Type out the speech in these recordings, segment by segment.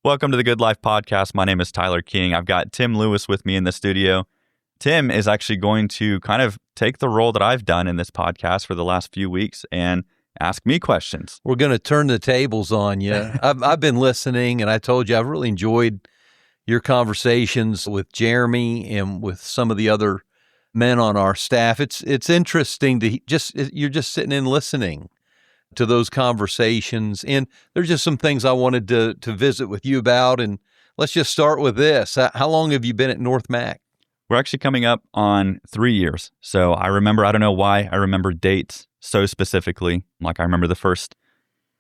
Welcome to the Good Life Podcast. My name is Tyler King. I've got Tim Lewis with me in the studio. Tim is actually going to kind of take the role that I've done in this podcast for the last few weeks and ask me questions. We're going to turn the tables on you. I've been listening, and I told you I've really enjoyed your conversations with Jeremy and with some of the other men on our staff. It's interesting to you're just sitting and listening to those conversations, and there's just some things I wanted to visit with you about. And let's just start with this. How long have you been at North Mac? We're actually coming up on 3 years. So I don't know why I remember dates so specifically. Like I remember the first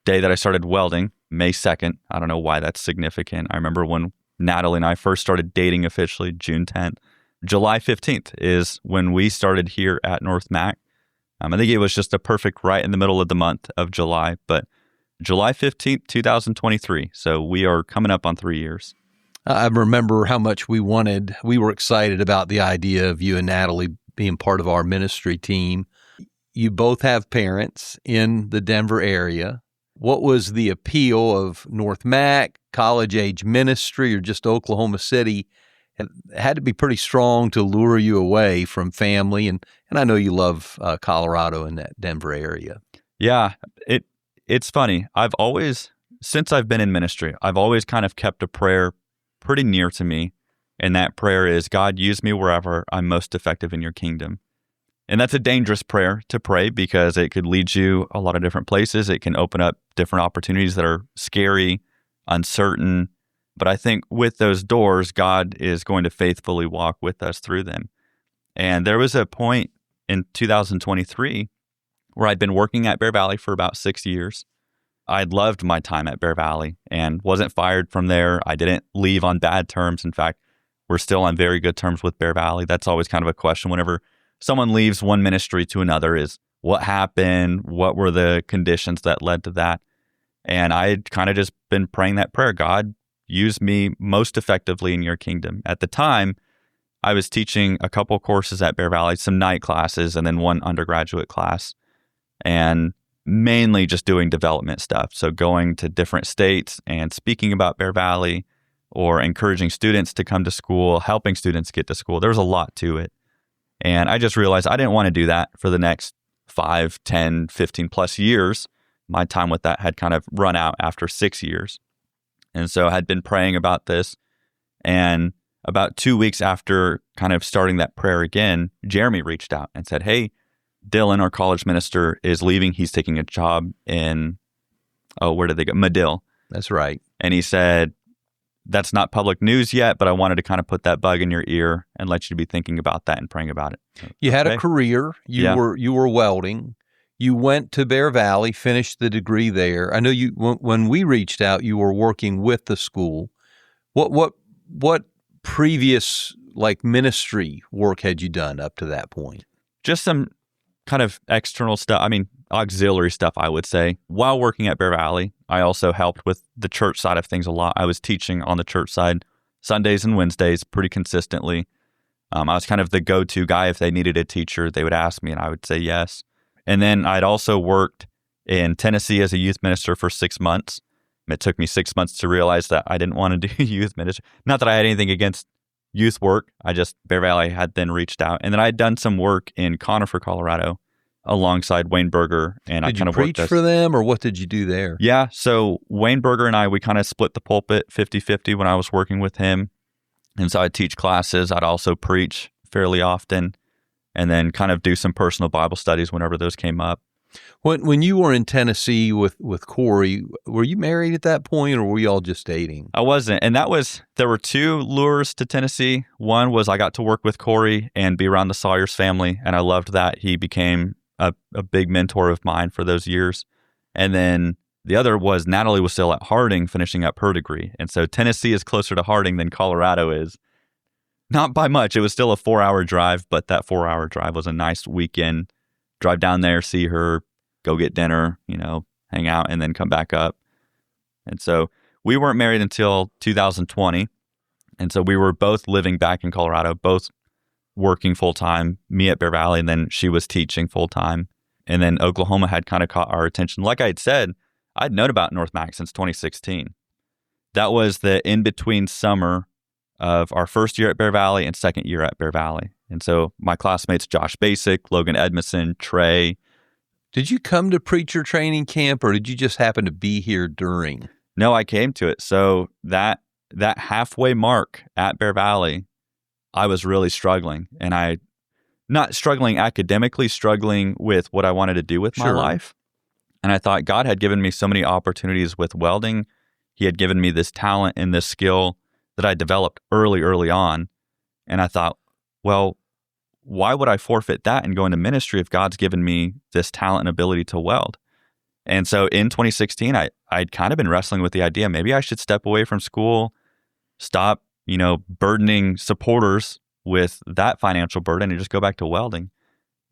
day that I started welding, May 2nd. I don't know why that's significant. I remember when Natalie and I first started dating officially, June 10th. July 15th is when we started here at North Mac. I think it was just a perfect right in the middle of the month of July, but July 15th, 2023. So we are coming up on 3 years. I remember how much we were excited about the idea of you and Natalie being part of our ministry team. You both have parents in the Denver area. What was the appeal of North Mac, college-age ministry, or just Oklahoma City? It had to be pretty strong to lure you away from family, and I know you love Colorado and that Denver area. Yeah, it's funny. Since I've been in ministry, I've always kind of kept a prayer pretty near to me, and that prayer is, God, use me wherever I'm most effective in your kingdom. And that's a dangerous prayer to pray because it could lead you a lot of different places. It can open up different opportunities that are scary, uncertain. But I think with those doors, God is going to faithfully walk with us through them. And there was a point in 2023 where I'd been working at Bear Valley for about 6 years. I'd loved my time at Bear Valley and wasn't fired from there. I didn't leave on bad terms. In fact, we're still on very good terms with Bear Valley. That's always kind of a question whenever someone leaves one ministry to another is what happened? What were the conditions that led to that? And I had kind of just been praying that prayer, God, use me most effectively in your kingdom. At the time, I was teaching a couple courses at Bear Valley, some night classes, and then one undergraduate class, and mainly just doing development stuff. So going to different states and speaking about Bear Valley or encouraging students to come to school, helping students get to school. There was a lot to it. And I just realized I didn't want to do that for the next 5, 10, 15 plus years. My time with that had kind of run out after 6 years. And so I had been praying about this. And about 2 weeks after kind of starting that prayer again, Jeremy reached out and said, hey, Dylan, our college minister, is leaving. He's taking a job in, where did they go? Medill. That's right. And he said, that's not public news yet, but I wanted to kind of put that bug in your ear and let you be thinking about that and praying about it. You had a career. You were welding. You went to Bear Valley, finished the degree there. I know you when we reached out, you were working with the school. What previous ministry work had you done up to that point? Just some kind of external stuff. I mean, auxiliary stuff, I would say. While working at Bear Valley, I also helped with the church side of things a lot. I was teaching on the church side Sundays and Wednesdays pretty consistently. I was kind of the go-to guy. If they needed a teacher, they would ask me and I would say yes. And then I'd also worked in Tennessee as a youth minister for 6 months. It took me 6 months to realize that I didn't want to do youth ministry. Not that I had anything against youth work. Bear Valley had then reached out. And then I'd done some work in Conifer, Colorado, alongside Wayne Berger. And did you preach for them, or what did you do there? Yeah, so Wayne Berger and I, we kind of split the pulpit 50-50 when I was working with him. And so I'd teach classes. I'd also preach fairly often, and then kind of do some personal Bible studies whenever those came up. When you were in Tennessee with Corey, were you married at that point, or were you all just dating? I wasn't, and there were two lures to Tennessee. One was I got to work with Corey and be around the Sawyers family, and I loved that. He became a big mentor of mine for those years. And then the other was Natalie was still at Harding finishing up her degree, and so Tennessee is closer to Harding than Colorado is. Not by much. It was still a 4-hour drive, but that 4-hour drive was a nice weekend. Drive down there, see her, go get dinner, hang out, and then come back up. And so we weren't married until 2020. And so we were both living back in Colorado, both working full-time, me at Bear Valley, and then she was teaching full-time. And then Oklahoma had kind of caught our attention. Like I had said, I'd known about North Mac since 2016. that was the in-between summer of our first year at Bear Valley and second year at Bear Valley. And so my classmates, Josh Basic, Logan Edmondson, Trey. Did you come to preacher training camp, or did you just happen to be here during? No, I came to it. So that halfway mark at Bear Valley, I was really struggling. And not struggling academically, struggling with what I wanted to do with my life. And I thought God had given me so many opportunities with welding. He had given me this talent and this skill that I developed early on. And I thought, well, why would I forfeit that and go into ministry if God's given me this talent and ability to weld? And so in 2016, I'd kind of been wrestling with the idea, maybe I should step away from school, stop, burdening supporters with that financial burden and just go back to welding.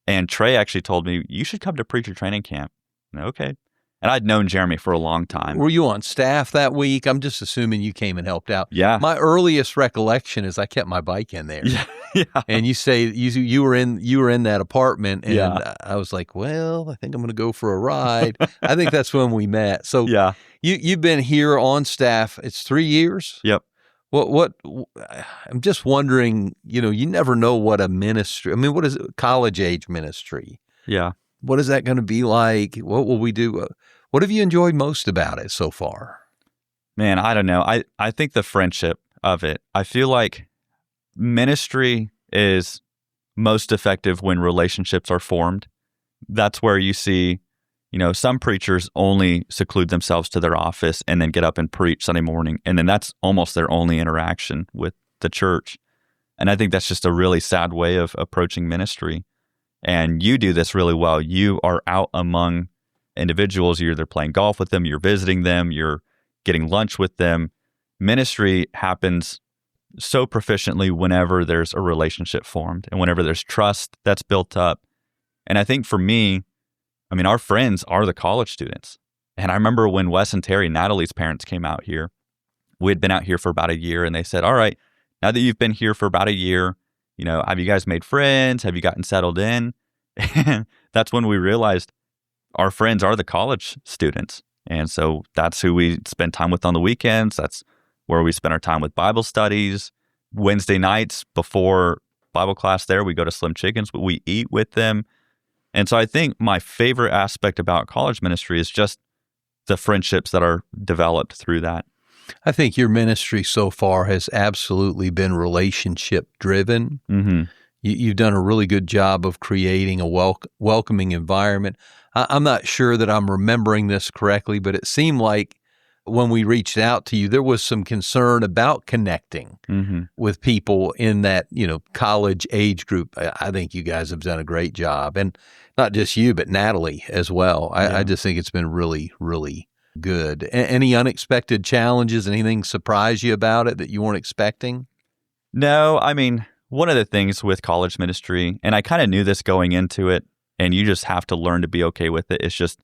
And Trey actually told me, you should come to preacher training camp. Okay. And I'd known Jeremy for a long time. Were you on staff that week? I'm just assuming you came and helped out. Yeah. My earliest recollection is I kept my bike in there. Yeah. And you say you were in that apartment, and I was like, well, I think I'm going to go for a ride. I think that's when we met. So yeah. You've been here on staff. It's 3 years. Yep. What I'm just wondering, you never know what a ministry, what is it, college age ministry? Yeah. What is that going to be like? What will we do? What have you enjoyed most about it so far? Man, I don't know. I think the friendship of it. I feel like ministry is most effective when relationships are formed. That's where you see, some preachers only seclude themselves to their office and then get up and preach Sunday morning. And then that's almost their only interaction with the church. And I think that's just a really sad way of approaching ministry. And you do this really well. You are out among individuals. You're either playing golf with them, you're visiting them, you're getting lunch with them. Ministry happens so proficiently whenever there's a relationship formed and whenever there's trust that's built up. And I think for me, our friends are the college students. And I remember when Wes and Terry, Natalie's parents, came out here, we had been out here for about a year, and they said, all right, now that you've been here for about a year, have you guys made friends? Have you gotten settled in? And that's when we realized our friends are the college students. And so that's who we spend time with on the weekends. That's where we spend our time with Bible studies. Wednesday nights before Bible class there, we go to Slim Chickens, but we eat with them. And so I think my favorite aspect about college ministry is just the friendships that are developed through that. I think your ministry so far has absolutely been relationship driven. Mm-hmm. You've done a really good job of creating a welcoming environment. I'm not sure that I'm remembering this correctly, but it seemed like when we reached out to you, there was some concern about connecting with people in that, college age group. I think you guys have done a great job, and not just you, but Natalie as well. I just think it's been really, really good. Any unexpected challenges? Anything surprise you about it that you weren't expecting? No, one of the things with college ministry, and I kind of knew this going into it, and you just have to learn to be okay with it, it's just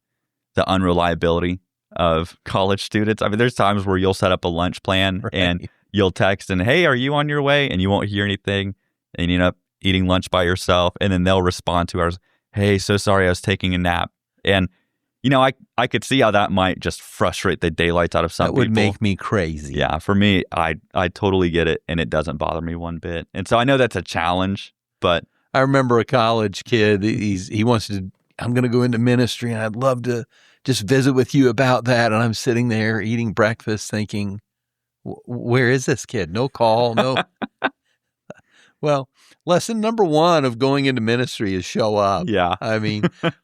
the unreliability of college students. There's times where you'll set up a lunch plan and you'll text and, hey, are you on your way? And you won't hear anything, and you end up eating lunch by yourself, and then they'll respond to ours, hey, so sorry, I was taking a nap. And I could see how that might just frustrate the daylights out of some people. That would make me crazy. Yeah, for me, I totally get it, and it doesn't bother me one bit. And so I know that's a challenge, but I remember a college kid, he wants to, I'm going to go into ministry, and I'd love to just visit with you about that. And I'm sitting there eating breakfast thinking, where is this kid? No call, no. Well, lesson number one of going into ministry is show up. Yeah.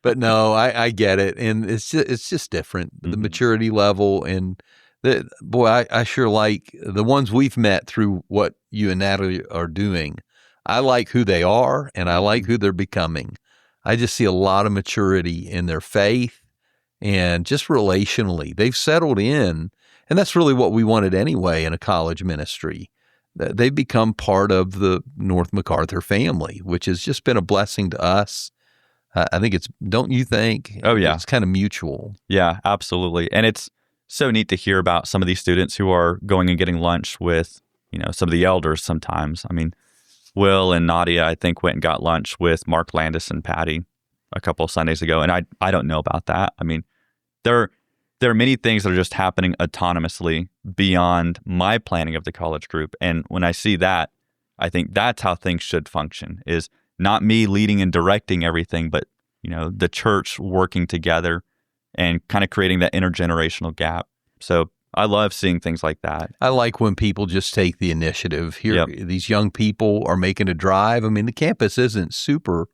But no, I get it. And it's just different, the maturity level. And I sure like the ones we've met through what you and Natalie are doing. I like who they are, and I like who they're becoming. I just see a lot of maturity in their faith and just relationally. They've settled in, and that's really what we wanted anyway in a college ministry. They've become part of the North MacArthur family, which has just been a blessing to us. I think don't you think? Oh, yeah. It's kind of mutual. Yeah, absolutely. And it's so neat to hear about some of these students who are going and getting lunch with, some of the elders sometimes. Will and Nadia, I think, went and got lunch with Mark Landis and Patty a couple of Sundays ago, and I don't know about that. They're there are many things that are just happening autonomously beyond my planning of the college group. And when I see that, I think that's how things should function, is not me leading and directing everything, but, the church working together and kind of creating that intergenerational gap. So I love seeing things like that. I like when people just take the initiative. Here, These young people are making a drive. I mean, the campus isn't super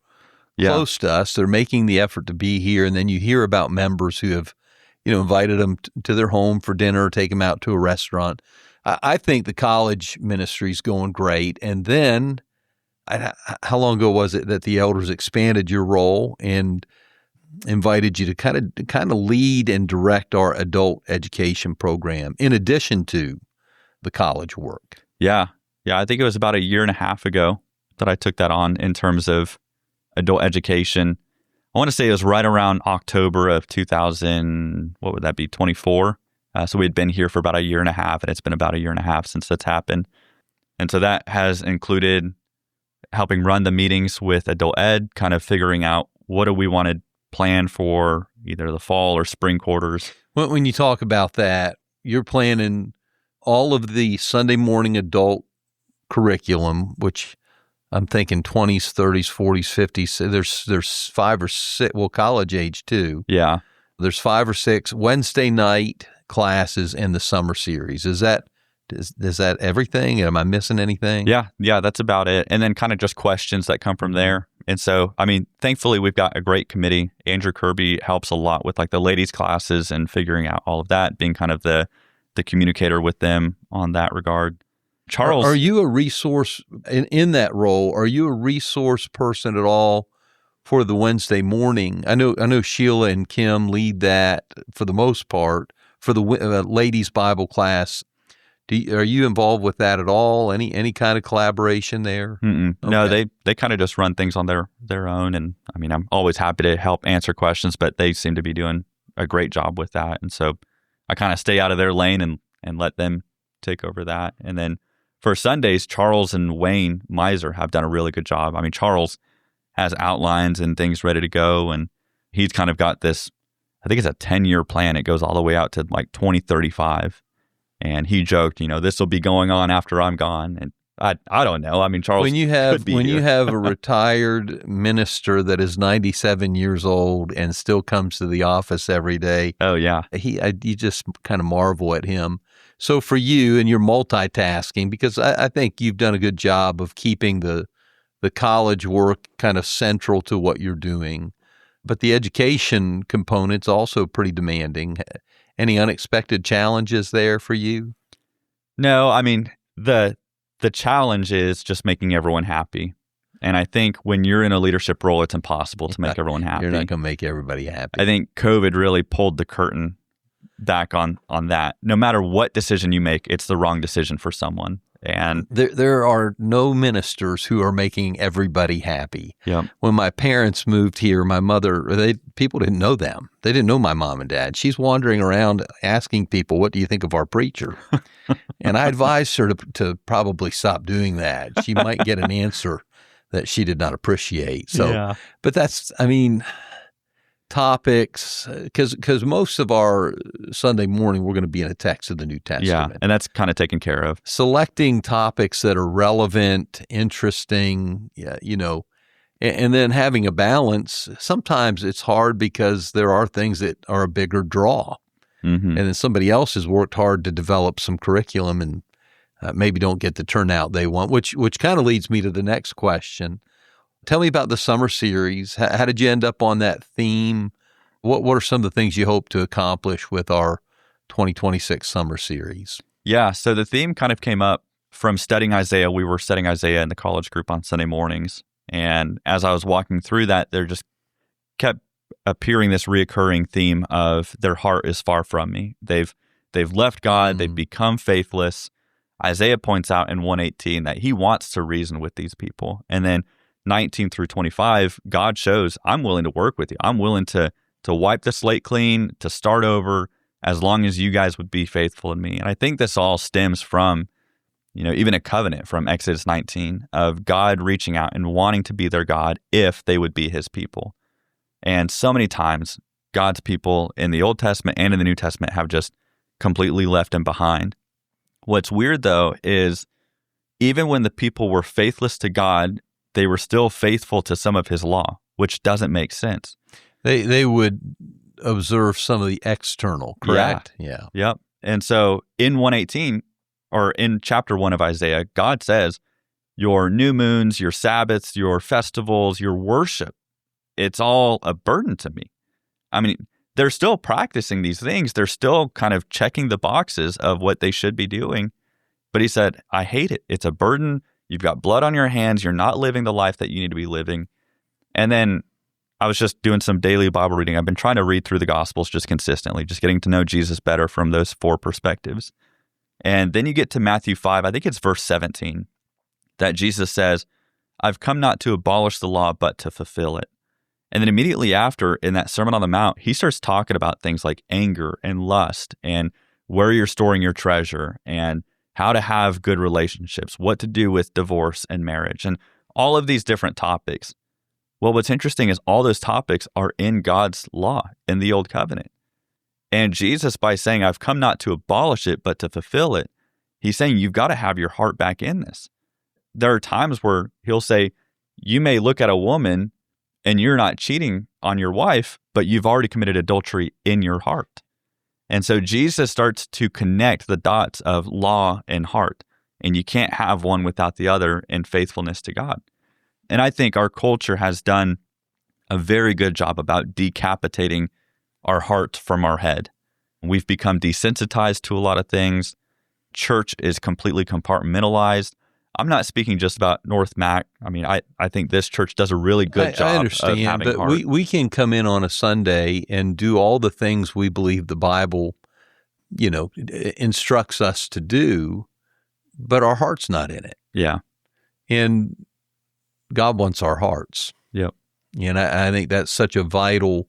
close to us. They're making the effort to be here. And then you hear about members who have, invited them to their home for dinner, or take them out to a restaurant. I think the college ministry is going great. And then, how long ago was it that the elders expanded your role and invited you to kind of lead and direct our adult education program in addition to the college work? Yeah, I think it was about a year and a half ago that I took that on in terms of adult education. I want to say it was right around October of 24. So we had been here for about a year and a half, and it's been about a year and a half since that's happened. And so that has included helping run the meetings with adult ed, kind of figuring out what do we want to plan for either the fall or spring quarters. When you talk about that, you're planning all of the Sunday morning adult curriculum, which I'm thinking 20s, 30s, 40s, 50s. So there's 5 or 6, college age too. Yeah. There's 5 or 6 Wednesday night classes in the summer series. Is that everything? Am I missing anything? Yeah, that's about it. And then kind of just questions that come from there. And so, thankfully, we've got a great committee. Andrew Kirby helps a lot with like the ladies' classes and figuring out all of that, being kind of the communicator with them on that regard. Charles, are you a resource in that role? Are you a resource person at all for the Wednesday morning? I know Sheila and Kim lead that for the most part for the ladies' Bible class. Are you involved with that at all? Any kind of collaboration there? Okay. No, they kind of just run things on their own. And I'm always happy to help answer questions, but they seem to be doing a great job with that. And so I kind of stay out of their lane and let them take over that. And then for Sundays, Charles and Wayne Miser have done a really good job. Charles has outlines and things ready to go, and he's kind of got this, I think it's a 10-year plan. It goes all the way out to like 2035. And he joked, this will be going on after I'm gone. And I don't know. Charles, when you have a retired minister that is 97 years old and still comes to the office every day. Oh yeah, you just kind of marvel at him. So for you, and you're multitasking, because I think you've done a good job of keeping the college work kind of central to what you're doing, but the education component's also pretty demanding. Any unexpected challenges there for you? No, the challenge is just making everyone happy. And I think when you're in a leadership role, it's impossible to make everyone happy. You're not going to make everybody happy. I think COVID really pulled the curtain back on that. No matter what decision you make, it's the wrong decision for someone. And there are no ministers who are making everybody happy. Yep. When my parents moved here, my mother, people didn't know them. They didn't know my mom and dad. She's wandering around asking people, "What do you think of our preacher?" And I advised her to probably stop doing that. She might get an answer that she did not appreciate. So, yeah. But that's, topics, because most of our Sunday morning, we're going to be in a text of the New Testament. Yeah, and that's kind of taken care of. Selecting topics that are relevant, interesting, and then having a balance. Sometimes it's hard because there are things that are a bigger draw. Mm-hmm. And then somebody else has worked hard to develop some curriculum and maybe don't get the turnout they want, which kind of leads me to the next question. Tell me about the summer series. How did you end up on that theme? What are some of the things you hope to accomplish with our 2026 summer series? Yeah, so the theme kind of came up from studying Isaiah. We were studying Isaiah in the college group on Sunday mornings. And as I was walking through that, there just kept appearing this reoccurring theme of their heart is far from me. They've left God. They've become faithless. Isaiah points out in 1:18 that he wants to reason with these people. And then 19 through 25, God shows, I'm willing to work with you. I'm willing to wipe the slate clean, to start over, as long as you guys would be faithful in me. And I think this all stems from, even a covenant from Exodus 19 of God reaching out and wanting to be their God if they would be his people. And so many times God's people in the Old Testament and in the New Testament have just completely left him behind. What's weird, though, is even when the people were faithless to God, they were still faithful to some of his law, which doesn't make sense. They would observe some of the external, correct? Yeah. Yep. And so in 118, or in chapter 1 of Isaiah, God says, your new moons, your Sabbaths, your festivals, your worship, it's all a burden to me. I mean, they're still practicing these things. They're still kind of checking the boxes of what they should be doing. But he said, I hate it. It's a burden. You've got blood on your hands. You're not living the life that you need to be living. And then I was just doing some daily Bible reading. I've been trying to read through the Gospels just consistently, just getting to know Jesus better from those 4 perspectives. And then you get to Matthew 5, I think it's verse 17, that Jesus says, I've come not to abolish the law, but to fulfill it. And then immediately after, in that Sermon on the Mount, he starts talking about things like anger and lust and where you're storing your treasure and how to have good relationships, what to do with divorce and marriage, and all of these different topics. Well, what's interesting is all those topics are in God's law, in the Old Covenant. And Jesus, by saying, I've come not to abolish it, but to fulfill it, he's saying you've got to have your heart back in this. There are times where he'll say, you may look at a woman and you're not cheating on your wife, but you've already committed adultery in your heart. And so Jesus starts to connect the dots of law and heart, and you can't have one without the other in faithfulness to God. And I think our culture has done a very good job about decapitating our heart from our head. We've become desensitized to a lot of things. Church is completely compartmentalized. I'm not speaking just about North Mac. I mean, I think this church does a really good job. I understand, of having but heart. we can come in on a Sunday and do all the things we believe the Bible, instructs us to do, but our heart's not in it. Yeah. And God wants our hearts. Yep. And I think that's such a vital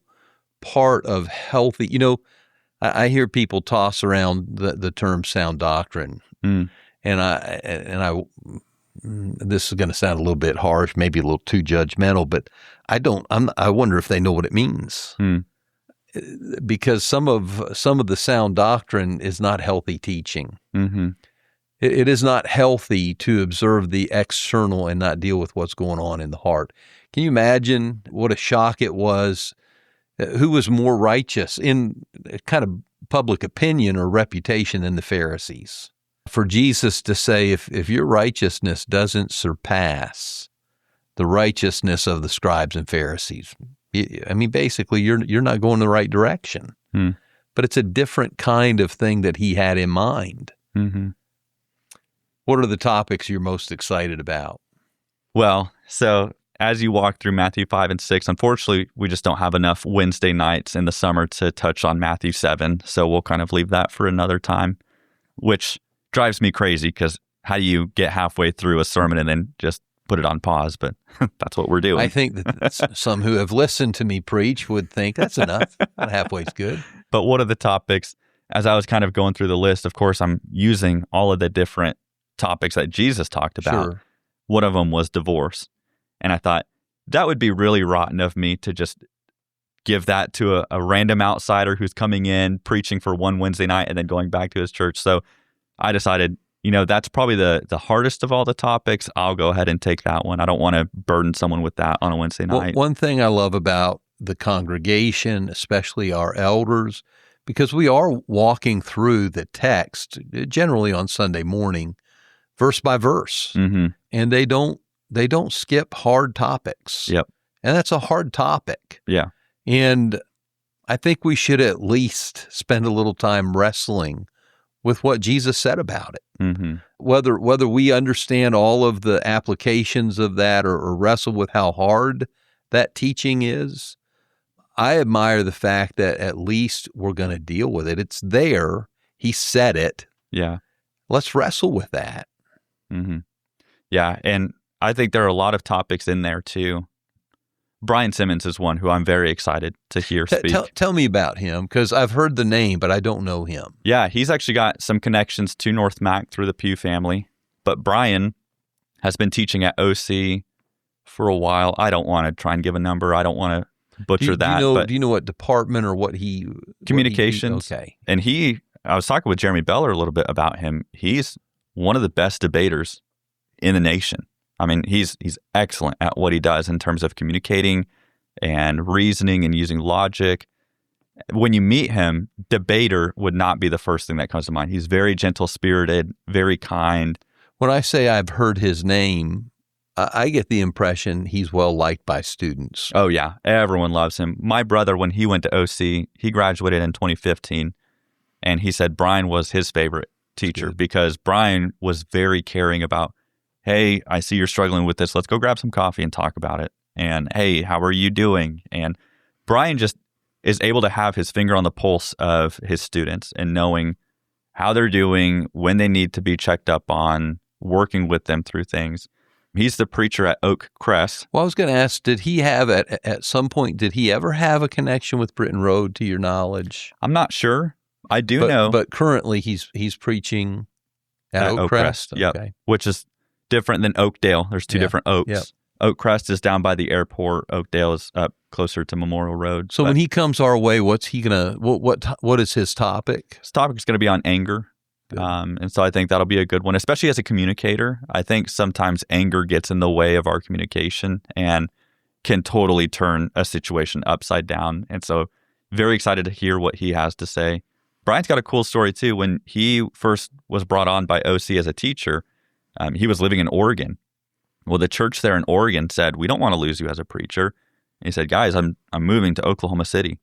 part of healthy. I hear people toss around the term sound doctrine. And I this is going to sound a little bit harsh, maybe a little too judgmental, but I wonder if they know what it means. Because some of the sound doctrine is not healthy teaching. Mm-hmm. It is not healthy to observe the external and not deal with what's going on in the heart. Can you imagine what a shock it was? Who was more righteous in kind of public opinion or reputation than the Pharisees? For Jesus to say, if your righteousness doesn't surpass the righteousness of the scribes and Pharisees, I mean, basically, you're not going the right direction. But it's a different kind of thing that he had in mind. Mm-hmm. What are the topics you're most excited about? Well, so as you walk through Matthew 5 and 6, unfortunately, we just don't have enough Wednesday nights in the summer to touch on Matthew 7. So we'll kind of leave that for another time, which drives me crazy because how do you get halfway through a sermon and then just put it on pause? But that's what we're doing. I think that some who have listened to me preach would think that's enough. About halfway's good. But what are the topics? As I was kind of going through the list, of course, I'm using all of the different topics that Jesus talked about. Sure. One of them was divorce. And I thought that would be really rotten of me to just give that to a random outsider who's coming in, preaching for one Wednesday night, and then going back to his church. So I decided, that's probably the hardest of all the topics. I'll go ahead and take that one. I don't want to burden someone with that on a Wednesday night. Well, one thing I love about the congregation, especially our elders, because we are walking through the text, generally on Sunday morning, verse by verse, mm-hmm. and they don't skip hard topics. Yep. And that's a hard topic. Yeah. And I think we should at least spend a little time wrestling with what Jesus said about it. Mm-hmm. Whether we understand all of the applications of that or wrestle with how hard that teaching is, I admire the fact that at least we're going to deal with it. It's there. He said it. Yeah. Let's wrestle with that. Mm-hmm. Yeah. And I think there are a lot of topics in there too. Brian Simmons is one who I'm very excited to hear speak. Tell me about him, because I've heard the name, but I don't know him. Yeah, he's actually got some connections to North Mac through the Pugh family. But Brian has been teaching at OC for a while. I don't want to try and give a number. I don't want to butcher that. But Do you know what department or what he communications? Okay. And I was talking with Jeremy Beller a little bit about him. He's one of the best debaters in the nation. I mean, he's excellent at what he does in terms of communicating and reasoning and using logic. When you meet him, debater would not be the first thing that comes to mind. He's very gentle-spirited, very kind. When I say I've heard his name, I get the impression he's well-liked by students. Oh, yeah. Everyone loves him. My brother, when he went to OC, he graduated in 2015, and he said Brian was his favorite teacher because Brian was very caring about, hey, I see you're struggling with this. Let's go grab some coffee and talk about it. And, hey, how are you doing? And Brian just is able to have his finger on the pulse of his students and knowing how they're doing, when they need to be checked up on, working with them through things. He's the preacher at Oak Crest. Well, I was going to ask, did he have at some point, did he ever have a connection with Britton Road to your knowledge? I'm not sure. I do know. But currently he's preaching at Oak Crest. Yep. Okay. Which is different than Oakdale. There's two different Oaks. Yep. Oak Crest is down by the airport. Oakdale is up closer to Memorial Road. So when he comes our way, what's he gonna? What is his topic? His topic is going to be on anger, and so I think that'll be a good one, especially as a communicator. I think sometimes anger gets in the way of our communication and can totally turn a situation upside down. And so, very excited to hear what he has to say. Brian's got a cool story too. When he first was brought on by OC as a teacher, he was living in Oregon. Well, the church there in Oregon said, we don't want to lose you as a preacher. And he said, guys, I'm moving to Oklahoma City.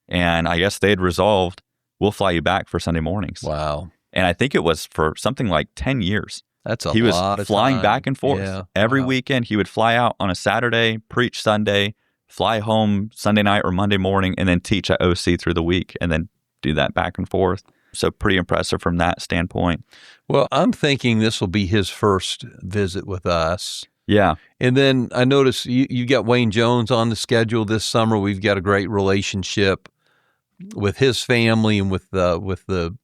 And I guess they had resolved, we'll fly you back for Sunday mornings. Wow. And I think it was for something like 10 years. That's a lot of time. He was flying back and forth. Every weekend, he would fly out on a Saturday, preach Sunday, fly home Sunday night or Monday morning, and then teach at OC through the week, and then do that back and forth. So pretty impressive from that standpoint. Well, I'm thinking this will be his first visit with us. Yeah. And then I noticed you got Wayne Jones on the schedule this summer. We've got a great relationship with his family and with the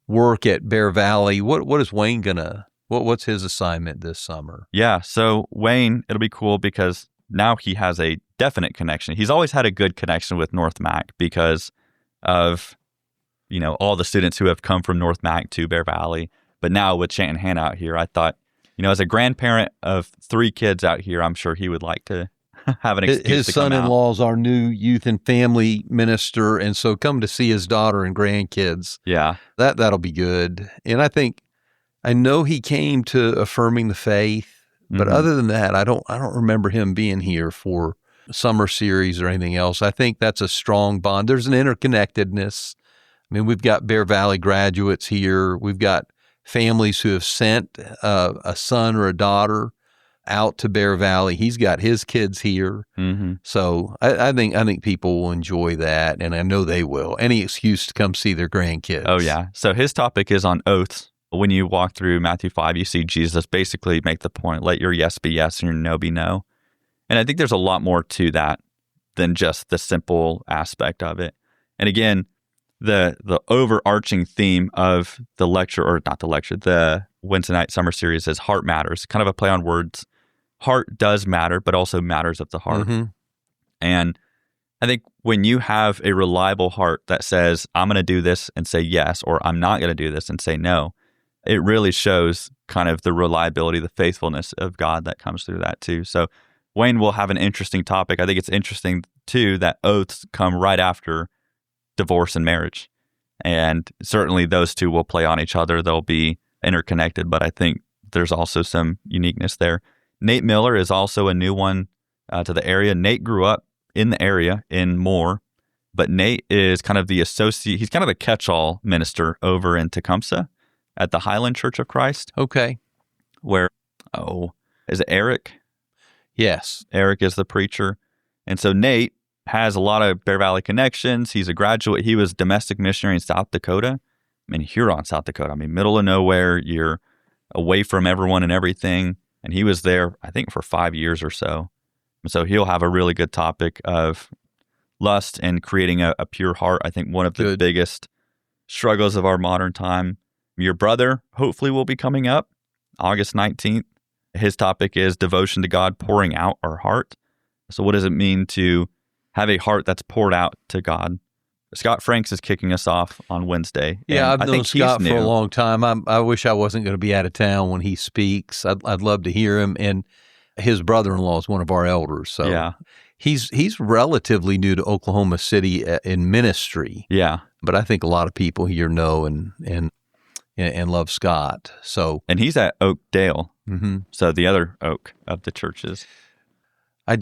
work at Bear Valley. What is Wayne what's his assignment this summer? Yeah. So Wayne, it'll be cool because now he has a definite connection. He's always had a good connection with North Mac because of all the students who have come from North Mac to Bear Valley. But now with Shannon Hanna out here, I thought, as a grandparent of 3 kids out here, I'm sure he would like to have an excuse His to come out. son-in-law is our new youth and family minister, and so come to see his daughter and grandkids. Yeah. That'll be good. And I know he came to Affirming the Faith, but other than that, I don't remember him being here for summer series or anything else. I think that's a strong bond. There's an interconnectedness. I mean, we've got Bear Valley graduates here. We've got families who have sent a son or a daughter out to Bear Valley. He's got his kids here. Mm-hmm. So I think people will enjoy that, and I know they will. Any excuse to come see their grandkids. Oh, yeah. So his topic is on oaths. When you walk through Matthew 5, you see Jesus basically make the point, let your yes be yes and your no be no. And I think there's a lot more to that than just the simple aspect of it. And again, the overarching theme of the lecture, or not the lecture, the Wednesday night summer series is heart matters, kind of a play on words. Heart does matter, but also matters of the heart. Mm-hmm. And I think when you have a reliable heart that says, I'm going to do this and say yes, or I'm not going to do this and say no, it really shows kind of the reliability, the faithfulness of God that comes through that too. So Wayne will have an interesting topic. I think it's interesting too that oaths come right after divorce and marriage. And certainly those two will play on each other. They'll be interconnected, but I think there's also some uniqueness there. Nate Miller is also a new one to the area. Nate grew up in the area in Moore, but Nate is kind of he's kind of the catch-all minister over in Tecumseh at the Highland Church of Christ. Okay. Where, is it Eric? Yes. Eric is the preacher. And so Nate has a lot of Bear Valley connections. He's a graduate. He was domestic missionary in South Dakota. I mean, Huron, South Dakota. I mean, middle of nowhere. You're away from everyone and everything. And he was there, I think, for 5 years or so. And so he'll have a really good topic of lust and creating a pure heart. I think one of the biggest struggles of our modern time. Your brother, hopefully, will be coming up August 19th. His topic is devotion to God, pouring out our heart. So what does it mean to have a heart that's poured out to God. Scott Franks is kicking us off on Wednesday. Yeah, and I've known Scott for a long time. I wish I wasn't going to be out of town when he speaks. I'd love to hear him. And his brother-in-law is one of our elders. So yeah. He's relatively new to Oklahoma City in ministry. Yeah. But I think a lot of people here know and love Scott. So, and he's at Oakdale. Mm-hmm. So the other Oak of the churches. I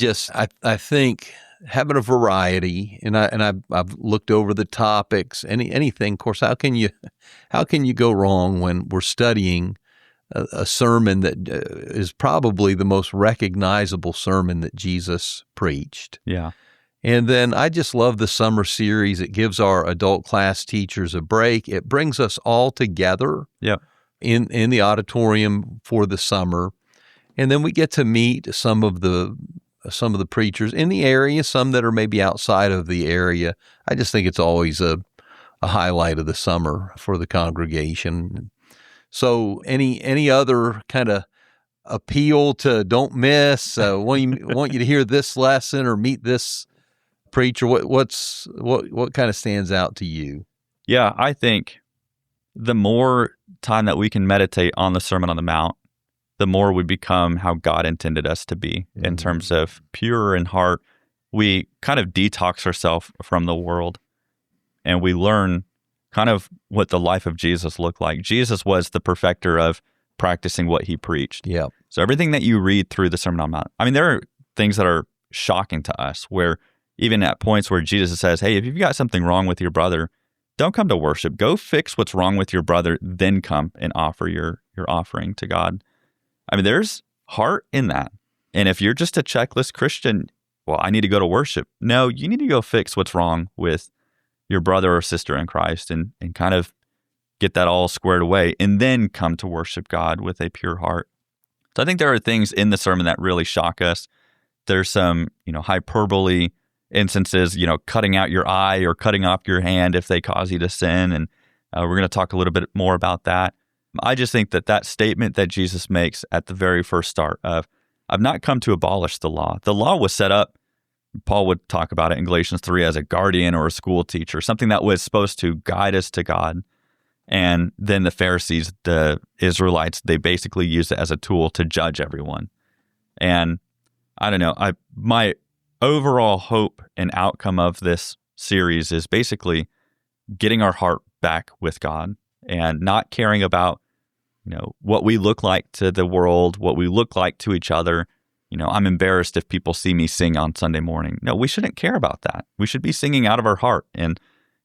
think having a variety, and I've looked over the topics. Anything, of course. How can you go wrong when we're studying a sermon that is probably the most recognizable sermon that Jesus preached? Yeah. And then I just love the summer series. It gives our adult class teachers a break. It brings us all together in the auditorium for the summer. And then we get to meet some of the preachers in the area, some that are maybe outside of the area. I just think it's always a highlight of the summer for the congregation. So any other kind of appeal to don't miss, want you to hear this lesson or meet this preacher? What kind of stands out to you? Yeah, I think the more time that we can meditate on the Sermon on the Mount, the more we become how God intended us to be in terms of pure in heart. We kind of detox ourselves from the world, and we learn kind of what the life of Jesus looked like. Jesus was the perfecter of practicing what he preached. Yeah. So everything that you read through the Sermon on the Mount, I mean, there are things that are shocking to us, where even at points where Jesus says, hey, if you've got something wrong with your brother, don't come to worship. Go fix what's wrong with your brother, then come and offer your offering to God. I mean, there's heart in that. And if you're just a checklist Christian, well, I need to go to worship. No, you need to go fix what's wrong with your brother or sister in Christ and kind of get that all squared away and then come to worship God with a pure heart. So I think there are things in the sermon that really shock us. There's some, hyperbole instances, cutting out your eye or cutting off your hand if they cause you to sin. And we're going to talk a little bit more about that. I just think that statement that Jesus makes at the very first start of, I've not come to abolish the law. The law was set up, Paul would talk about it in Galatians 3, as a guardian or a school teacher, something that was supposed to guide us to God. And then the Pharisees, the Israelites, they basically used it as a tool to judge everyone. And I don't know, my overall hope and outcome of this series is basically getting our heart back with God and not caring about, what we look like to the world, what we look like to each other. I'm embarrassed if people see me sing on Sunday morning. No, we shouldn't care about that. We should be singing out of our heart. And,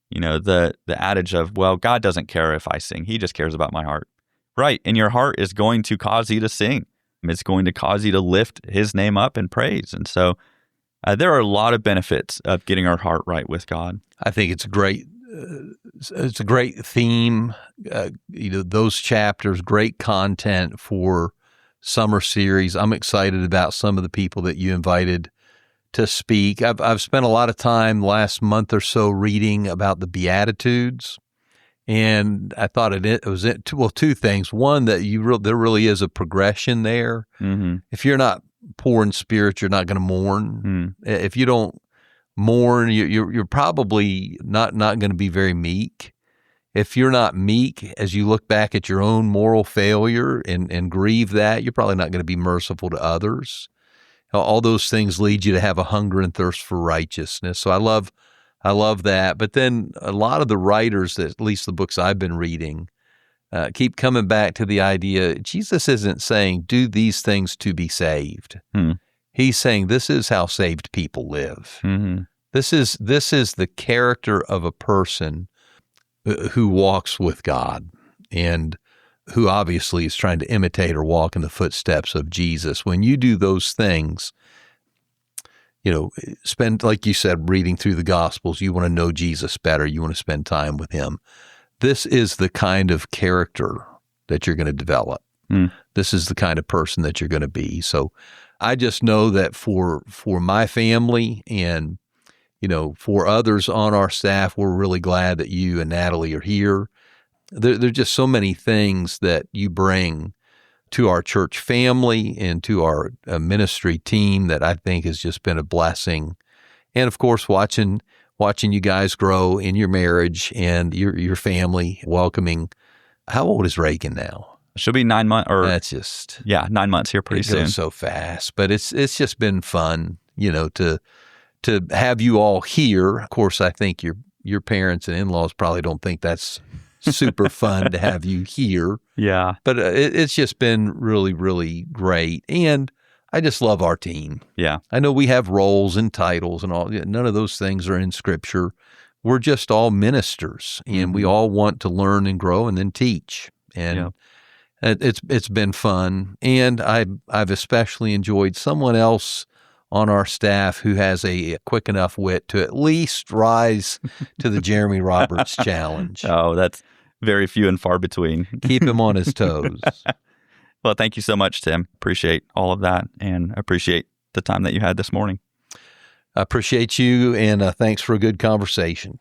the adage of, well, God doesn't care if I sing. He just cares about my heart. Right. And your heart is going to cause you to sing. It's going to cause you to lift his name up in praise. And so there are a lot of benefits of getting our heart right with God. I think it's great. It's a great theme. Those chapters, great content for summer series. I'm excited about some of the people that you invited to speak. I've spent a lot of time last month or so reading about the Beatitudes, and I thought it was two things. One, that there really is a progression there. Mm-hmm. If you're not poor in spirit, you're not going to mourn. If you don't mourn, you're probably not going to be very meek. If you're not meek, as you look back at your own moral failure and grieve that, you're probably not going to be merciful to others. All those things lead you to have a hunger and thirst for righteousness. So I love that. But then a lot of the writers, at least the books I've been reading, keep coming back to the idea, Jesus isn't saying, do these things to be saved. He's saying this is how saved people live. Mm-hmm. This is the character of a person who walks with God and who obviously is trying to imitate or walk in the footsteps of Jesus. When you do those things, spend, like you said, reading through the Gospels, you want to know Jesus better. You want to spend time with him. This is the kind of character that you're going to develop. This is the kind of person that you're going to be. So I just know that for my family and, for others on our staff, we're really glad that you and Natalie are here. There are just so many things that you bring to our church family and to our ministry team that I think has just been a blessing. And of course, watching you guys grow in your marriage and your family, welcoming. How old is Reagan now? She'll be 9 months, or That's just 9 months here pretty soon. It goes so fast, but it's just been fun, to have you all here. Of course, I think your parents and in-laws probably don't think that's super fun to have you here. Yeah, but it's just been really, really great, and I just love our team. Yeah, I know we have roles and titles and all. None of those things are in Scripture. We're just all ministers, and we all want to learn and grow and then teach. And it's been fun. And I've especially enjoyed someone else on our staff who has a quick enough wit to at least rise to the Jeremy Roberts challenge. Oh, that's very few and far between. Keep him on his toes. Well, thank you so much, Tim. Appreciate all of that, and appreciate the time that you had this morning. I appreciate you, and thanks for a good conversation.